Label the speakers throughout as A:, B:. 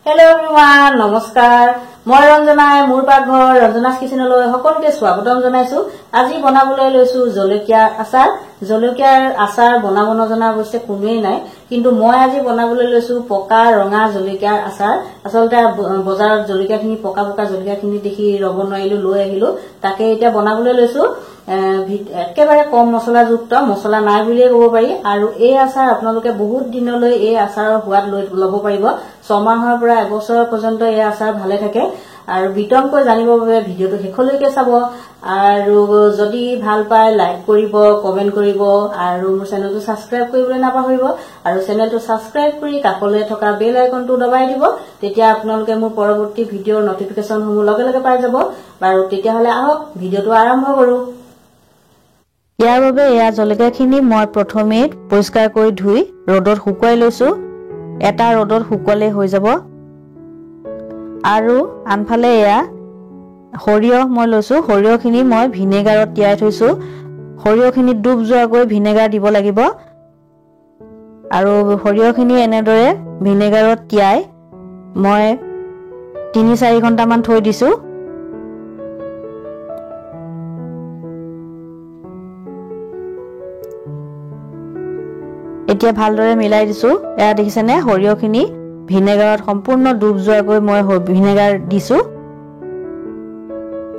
A: Hello everyone, নমস্কাৰ মই ৰঞ্জনাই মোৰ পাকঘৰ ৰঞ্জনাস কিচেনলৈ সকলোকে স্বাগতম জনাইছো আজি বনাবলৈ লৈছো জলকীয়াৰ আচাৰ বনাব নজনা অৱশ্যে কোনোৱেই নাই কিন্তু মই আজি বনাবলৈ লৈছো পকা ৰঙা জলকীয়াৰ আচাৰ আসলতে বজাৰত জলকীয়াখিনি পকা জলকীয়াখিনি দেখি ৰব নোৱাৰিলো লৈ আহিলো তাকে এতিয়া বনাবলৈ লৈছো একেবাৰে কম মছলাযুক্ত মছলা নাই বুলিয়ে ক'ব পাৰি আৰু এই আচাৰ আপোনালোকে বহুত দিনলৈ এই আচাৰৰ সোৱাদ ল'ব পাৰিব 6 মাহৰ পৰা 1 বছৰ পৰ্যন্ত এই আচাৰ ভালে থাকে আৰু বিতংকৈ জানিবৰ বাবে ভিডিওটো শেষলৈকে চাব আৰু যদি ভাল পায় লাইক কৰিব কমেন্ট কৰিব আৰু মোৰ চেনেলটো সাবস্ক্ৰাইব কৰিবলৈ নাপাহৰিব আৰু চেনেলটো সাবস্ক্ৰাইব কৰি কাষলৈ থকা বেল আইকনটো দবাই দিব তেতিয়া আপোনালোকে মোৰ পৰৱৰ্তী ভিডিওৰ নটিফিকেশনসমূহ লগে লগে পাই যাব আৰু তেতিয়া হলে আহক ভিডিওটো আৰম্ভ কৰো ইয়াৰ বাবে এয়া জলকীয়াখিনি মই প্ৰথমে পৰিষ্কাৰ কৰি ধুই ৰ'দত শুকুৱাই লৈছো এটা ৰ'দত শুকুৱালে হৈ যাব আৰু আনফালে এয়া সৰিয়হ মই লৈছো সৰিয়হখিনি মই ভিনেগাৰত তিয়াই থৈছো সৰিয়হখিনি ডুব যোৱাকৈ ভিনেগাৰ দিব লাগিব আৰু সৰিয়হখিনি এনেদৰে ভিনেগাৰত তিয়াই মই 3-4 ঘণ্টা মান থৈ দিছো এতিয়া ভালদৰে মিলাই দিছো এয়া দেখিছেনে সৰিয়হখিনি ভিনেগাৰত সম্পূৰ্ণ ডুব যোৱাকৈ মই ভিনেগাৰ দিছো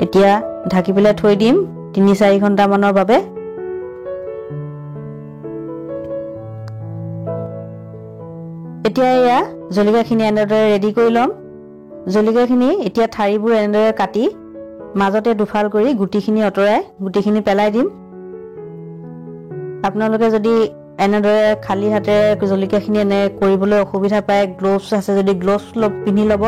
A: এতিয়া ঢাকি পেলাই থৈ দিম 3-4 ঘণ্টা মানৰ বাবে এতিয়া এয়া জলকীয়াখিনি এনেদৰে ৰেডি কৰি লম জলকীয়াখিনি এতিয়া ঠাৰিবোৰ এনেদৰে কাটি মাজতে দুফাল কৰি গুটিখিনি অতৰাই গুটিখিনি পেলাই দিম আপোনালোকে যদি এনেদৰে খালি হাতেৰে জলকীয়াখিনি এনে কৰিবলৈ অসুবিধা পায় গ্লোভছ আছে যদি গ্লোভছ পিন্ধি লব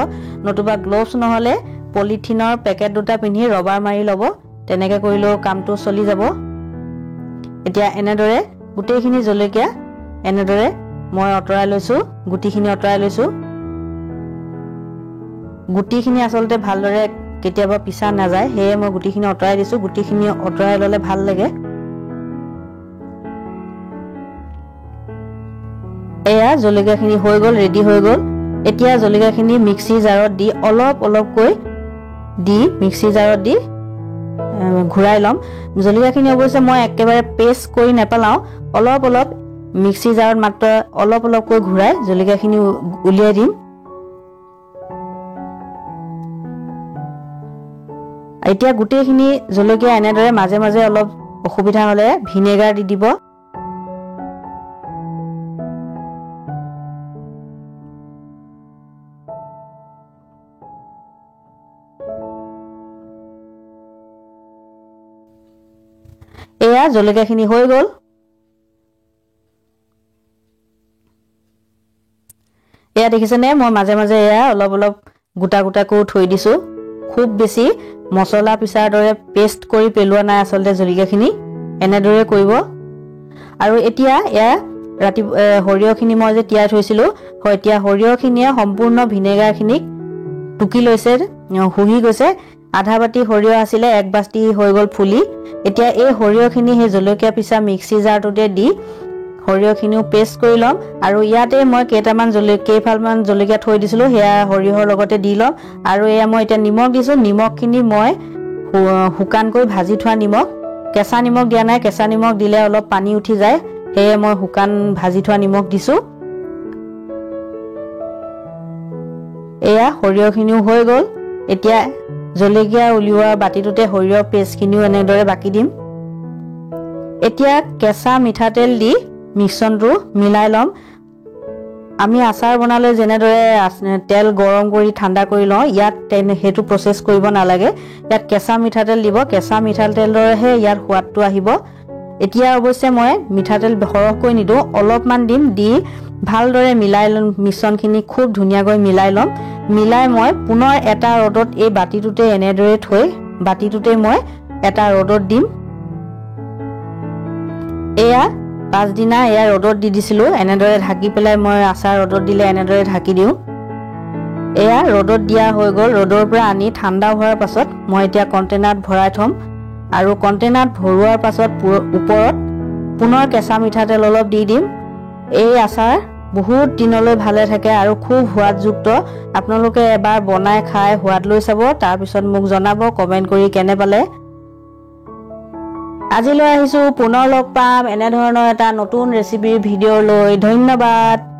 A: নতুবা গ্লোভছ নহলে পলিথিনৰ পেকেট দুটা পিন্ধি ৰবাৰ মাৰি লব তেনেকৈ কৰিলেও কামটো চলি যাব এতিয়া এনেদৰে গুটিখিনি জলকীয়া এনেদৰে মই অতৰাই লৈছো গুটিখিনি অতৰাই লৈছো গুটিখিনি আসলতে ভালদৰে কেতিয়াবা পিছা নাযায় হেয়ে মই গুটিখিনি অতৰাই দিছো গুটিখিনি অতৰাই ললে ভাল লাগে এয়া জলকীয়াখিনি হৈ গল ৰেডি হৈ গল এতিয়া জলকীয়াখিনি মিক্সি জাৰত দি অলপ অলপকৈ দি মিক্সি জাৰত দি ঘুৰাই লম জলকীয়াখিনি অৱশ্যে মই একেবাৰে পেষ্ট কৰি নেপেলাও অলপ অলপ মিক্সি জাৰত মাত্ৰ অলপ অলপকৈ ঘুৰাই জলকীয়াখিনি উলিয়াই দিম এতিয়া গুটেইখিনি জলকীয়া এনেদৰে মাজে মাজে অলপ অসুবিধা হলে ভিনেগাৰ দি দিব এয়া জলকীয়াখিনি হৈ গল এয়া দেখিছেনে মই মাজে মাজে এয়া অলপ অলপ গুটা গুটাকৈ থৈ দিছো খুব বেছি মছলা পিছাৰ দৰে পেষ্ট কৰি পেলোৱা নাই আসলতে জলকীয়াখিনি এনেদৰে কৰিব আৰু এতিয়া এয়া ৰাতি সৰিয়হখিনি মই যে তিয়াই থৈছিলো এতিয়া সৰিয়হখিনিয়ে সম্পূৰ্ণ ভিনেগাৰখিনিক টুকি লৈছে হুহি গৈছে আধা বাটি সৰিয়হ আছিলে 1 বাটি হৈ গল ফুলি এতিয়া এই সৰিয়হখিনি হে জলকীয়া পিছা মিক্সি জাৰটোতে দি সৰিয়হখিনিও পেষ্ট কৰি লম আৰু ইয়াতে মই কেইফালমান জলকীয়া থৈ দিছিলো হেয়া সৰিয়হৰ লগতে দি লম আৰু এয়া মই এতিয়া নিমখ দিছো নিমখখিনি মই হুকানকৈ ভাজি থোৱা নিমখ কেঁচা নিমখ দিয়া নাই কেঁচা নিমখ দিলে অলপ পানী উঠি যায় হেয়ে মই হুকান ভাজি থোৱা নিমখ দিছো এয়া সৰিয়হখিনিও হৈ গল এতিয়া জলকীয়া উলিওৱা বাটিটোতে সৰিয়হ পেষ্টখিনিও এনেদৰে বাকি দিম এতিয়া কেঁচা মিঠাতেল দি মিশ্ৰণটো মিলাই লম আমি আচাৰ বনালে যেনেদৰে তেল গৰম কৰি ঠাণ্ডা কৰি লওঁ ইয়াত হেতু প্ৰসেস কৰিব নালাগে ইয়াত কেঁচা মিঠাতেল দিব কেঁচা মিঠাতেলৰহে ইয়াৰ সোৱাদটো আহিব এতিয়া অৱশ্যে মই মিঠাতেল সৰহকৈ নিদো অলপমান দিম দি ভালদৰে মিলাই লম মিশ্ৰণখিনি খুব ধুনীয়াকৈ মিলাই লম মিলাই মই পুনৰ এটা ৰ'দত এই বাটিটোতে এনেদৰে থৈ বাটিটোতে মই এটা ৰ'দত দিম এয়া 5 দিনা এয়া ৰ'দত দি দিছিলো এনেদৰে ঢাকি পেলাই মই আচাৰ ৰ'দত দিলে এনেদৰে ঢাকি দিও এয়া ৰ'দত দিয়া হৈ গল ৰ'দৰ পৰা আনি ঠাণ্ডা হোৱাৰ পাছত মই এতিয়া কণ্টেইনাৰত ভৰাই থম আৰু কণ্টেইনাৰত ভৰোৱাৰ পাছত ওপৰত পুনৰ কেঁচা মিঠাতেল অলপ দি দিম এই আচাৰ বহুত দিনলৈ ভালে থাকে আৰু খুব সোৱাদযুক্ত আপোনালোকে এবাৰ বনাই খাই সোৱাদ লৈ চাব তাৰ পিছত মোক জনাব কমেন্ট কৰি কেনে পালে আজিলৈ আহিছো পুনৰ লগ পাম এনে ধৰণৰ এটা নতুন ৰেচিপিৰ ভিডিঅ' লৈ ধন্যবাদ